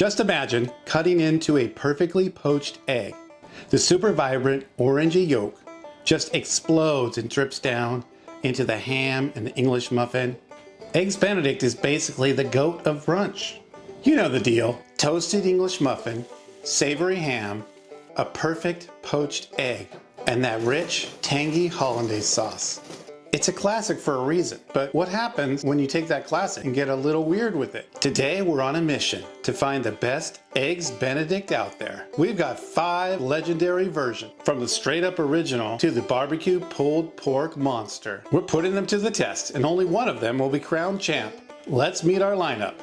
Just imagine cutting into a perfectly poached egg. The super vibrant orangey yolk just explodes and drips down into the ham and the English muffin. Eggs Benedict is basically the goat of brunch. You know the deal. Toasted English muffin, savory ham, a perfect poached egg, and that rich, tangy Hollandaise sauce. It's a classic for a reason, but what happens when you take that classic and get a little weird with it? Today we're on a mission to find the best Eggs Benedict out there. We've got 5 legendary versions, from the straight up original to the barbecue pulled pork monster. We're putting them to the test, and only one of them will be crowned champ. Let's meet our lineup.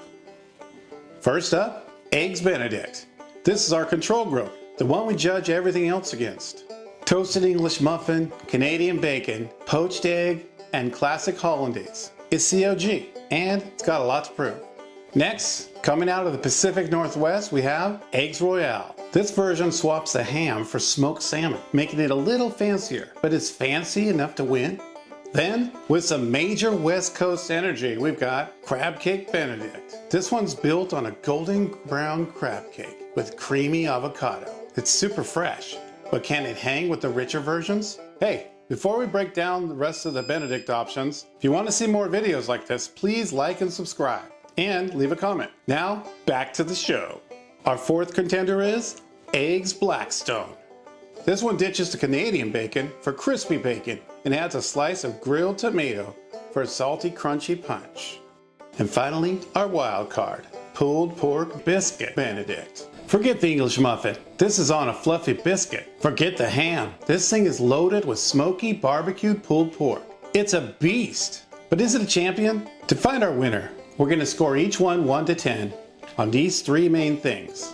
First up, Eggs Benedict. This is our control group, the one we judge everything else against. Toasted English muffin, Canadian bacon, poached egg, and classic Hollandaise. It's COG, and it's got a lot to prove. Next, coming out of the Pacific Northwest, we have Eggs Royale. This version swaps the ham for smoked salmon, making it a little fancier, but it's fancy enough to win. Then, with some major West Coast energy, we've got Crab Cake Benedict. This one's built on a golden brown crab cake with creamy avocado. It's super fresh. But can it hang with the richer versions? Hey, before we break down the rest of the Benedict options, if you want to see more videos like this, please like and subscribe, and leave a comment. Now, back to the show. Our 4th contender is Eggs Blackstone. This one ditches the Canadian bacon for crispy bacon and adds a slice of grilled tomato for a salty, crunchy punch. And finally, our wild card, pulled pork biscuit Benedict. Forget the English muffin. This is on a fluffy biscuit. Forget the ham. This thing is loaded with smoky barbecued pulled pork. It's a beast. But is it a champion? To find our winner, we're going to score each one 1 to 10 on these 3 main things.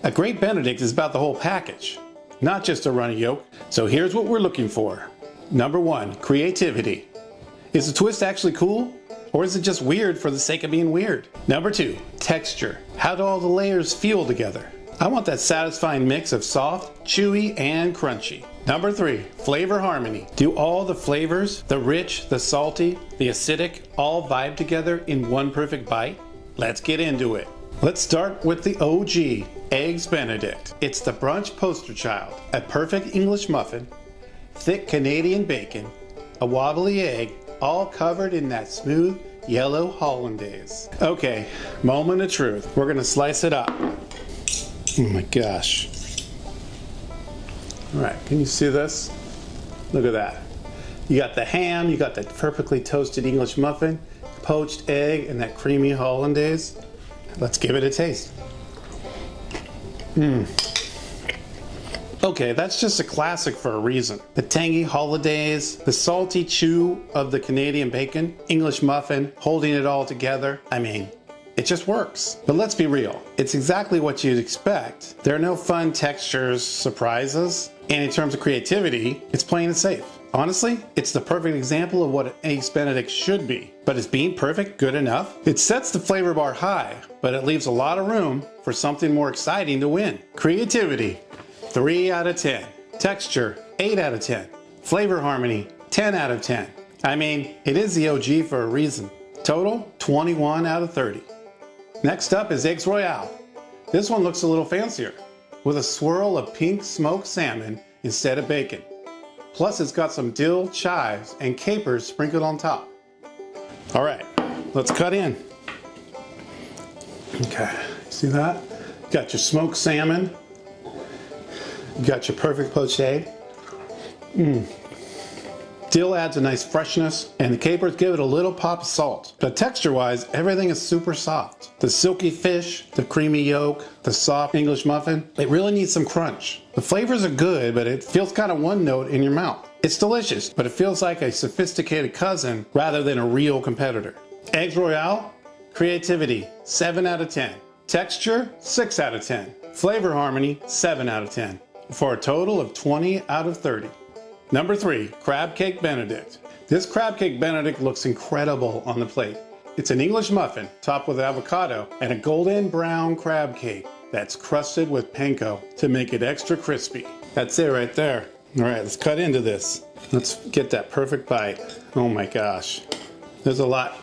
A great Benedict is about the whole package, not just a runny yolk. So here's what we're looking for. Number 1, creativity. Is the twist actually cool? Or is it just weird for the sake of being weird? Number 2, texture. How do all the layers feel together? I want that satisfying mix of soft, chewy, and crunchy. Number 3, flavor harmony. Do all the flavors, the rich, the salty, the acidic, all vibe together in one perfect bite? Let's get into it. Let's start with the OG, Eggs Benedict. It's the brunch poster child. A perfect English muffin, thick Canadian bacon, a wobbly egg, all covered in that smooth yellow Hollandaise. Okay, moment of truth. We're gonna slice it up. Oh my gosh. All right, can you see this? Look at that. You got the ham, you got the perfectly toasted English muffin, poached egg, and that creamy Hollandaise. Let's give it a taste. Okay, that's just a classic for a reason. The tangy Hollandaise, the salty chew of the Canadian bacon, English muffin, holding it all together. I mean, it just works. But let's be real. It's exactly what you'd expect. There are no fun textures, surprises, and in terms of creativity, it's plain and safe. Honestly, it's the perfect example of what an Eggs Benedict should be. But is being perfect good enough? It sets the flavor bar high, but it leaves a lot of room for something more exciting to win. Creativity. 3 out of 10. Texture, 8 out of 10. Flavor harmony, 10 out of 10. I mean, it is the OG for a reason. Total, 21 out of 30. Next up is Eggs Royale. This one looks a little fancier, with a swirl of pink smoked salmon instead of bacon. Plus it's got some dill, chives, and capers sprinkled on top. All right, let's cut in. Okay, see that? Got your smoked salmon. You got your perfect poached egg. Dill adds a nice freshness, and the capers give it a little pop of salt. But texture-wise, everything is super soft. The silky fish, the creamy yolk, the soft English muffin, it really needs some crunch. The flavors are good, but it feels kind of one note in your mouth. It's delicious, but it feels like a sophisticated cousin rather than a real competitor. Eggs Royale, creativity, 7 out of 10. Texture, 6 out of 10. Flavor harmony, 7 out of 10. For a total of 20 out of 30. Number 3, Crab Cake Benedict. This Crab Cake Benedict looks incredible on the plate. It's an English muffin topped with avocado and a golden brown crab cake that's crusted with panko to make it extra crispy. That's it right there. All right, let's cut into this. Let's get that perfect bite. Oh my gosh. There's a lot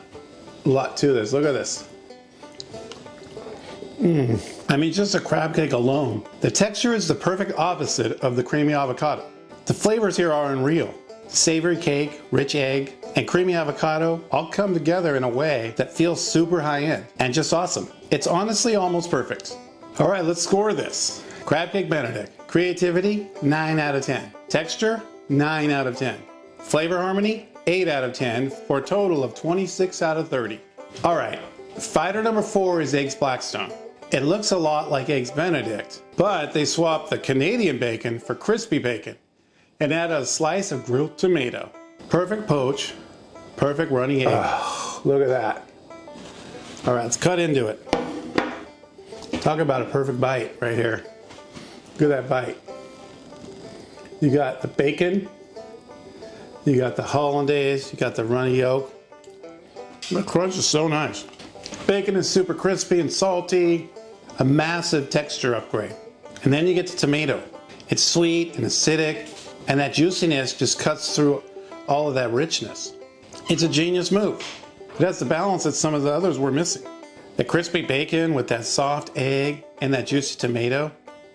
to this. Look at this. I mean, just a crab cake alone. The texture is the perfect opposite of the creamy avocado. The flavors here are unreal. Savory cake, rich egg, and creamy avocado all come together in a way that feels super high-end and just awesome. It's honestly almost perfect. All right, let's score this. Crab cake Benedict. Creativity, 9 out of 10. Texture, 9 out of 10. Flavor harmony, 8 out of 10 for a total of 26 out of 30. All right, fighter number 4 is Eggs Blackstone. It looks a lot like Eggs Benedict, but they swapped the Canadian bacon for crispy bacon and added a slice of grilled tomato. Perfect poach, perfect runny egg. Oh, look at that. All right, let's cut into it. Talk about a perfect bite right here. Look at that bite. You got the bacon, you got the Hollandaise, you got the runny yolk. The crunch is so nice. Bacon is super crispy and salty, a massive texture upgrade. And then you get the tomato. It's sweet and acidic, and that juiciness just cuts through all of that richness. It's a genius move. It has the balance that some of the others were missing. The crispy bacon with that soft egg and that juicy tomato,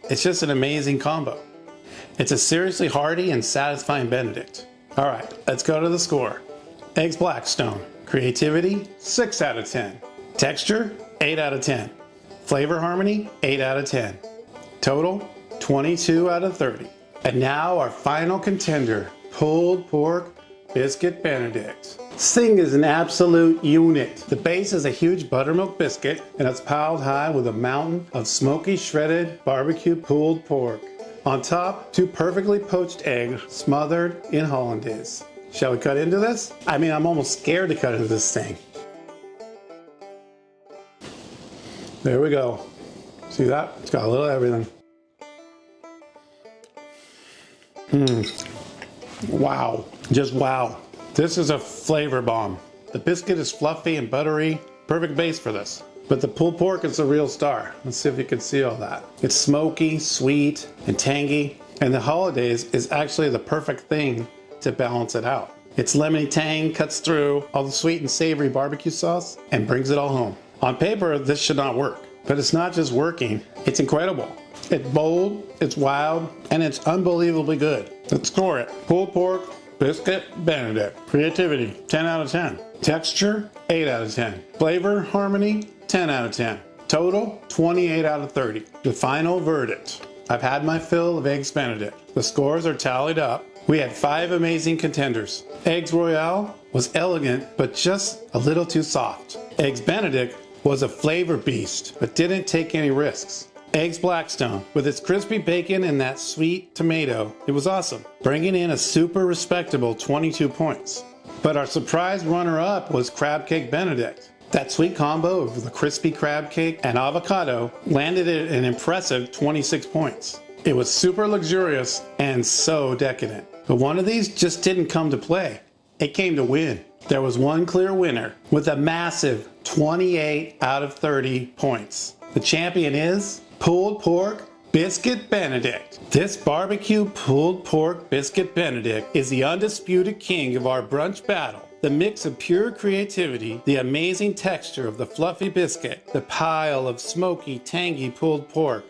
it's just an amazing combo. It's a seriously hearty and satisfying Benedict. All right, let's go to the score. Eggs Blackstone. Creativity, 6 out of 10. Texture, 8 out of 10. Flavor harmony, 8 out of 10. Total, 22 out of 30. And now our final contender, pulled pork biscuit Benedict. This thing is an absolute unit. The base is a huge buttermilk biscuit and it's piled high with a mountain of smoky shredded barbecue pulled pork. On top, 2 perfectly poached eggs smothered in Hollandaise. Shall we cut into this? I mean, I'm almost scared to cut into this thing. There we go. See that? It's got a little everything. Wow. Just wow. This is a flavor bomb. The biscuit is fluffy and buttery. Perfect base for this. But the pulled pork is the real star. Let's see if you can see all that. It's smoky, sweet, and tangy. And the Hollandaise is actually the perfect thing to balance it out. Its lemony tang cuts through all the sweet and savory barbecue sauce and brings it all home. On paper, this should not work. But it's not just working, it's incredible. It's bold, it's wild, and it's unbelievably good. Let's score it. Pulled pork, biscuit, Benedict. Creativity, 10 out of 10. Texture, 8 out of 10. Flavor, harmony, 10 out of 10. Total, 28 out of 30. The final verdict. I've had my fill of Eggs Benedict. The scores are tallied up. We had 5 amazing contenders. Eggs Royale was elegant, but just a little too soft. Eggs Benedict was a flavor beast, but didn't take any risks. Eggs Blackstone, with its crispy bacon and that sweet tomato, it was awesome, bringing in a super respectable 22 points. But our surprise runner-up was Crab Cake Benedict. That sweet combo of the crispy crab cake and avocado landed at an impressive 26 points. It was super luxurious and so decadent. But one of these just didn't come to play. It came to win. There was one clear winner with a massive 28 out of 30 points. The champion is Pulled Pork Biscuit Benedict. This barbecue pulled pork biscuit Benedict is the undisputed king of our brunch battle. The mix of pure creativity, the amazing texture of the fluffy biscuit, the pile of smoky, tangy pulled pork,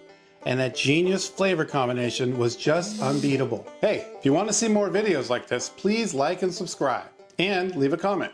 and that genius flavor combination was just unbeatable. Hey, if you want to see more videos like this, please like and subscribe, and leave a comment.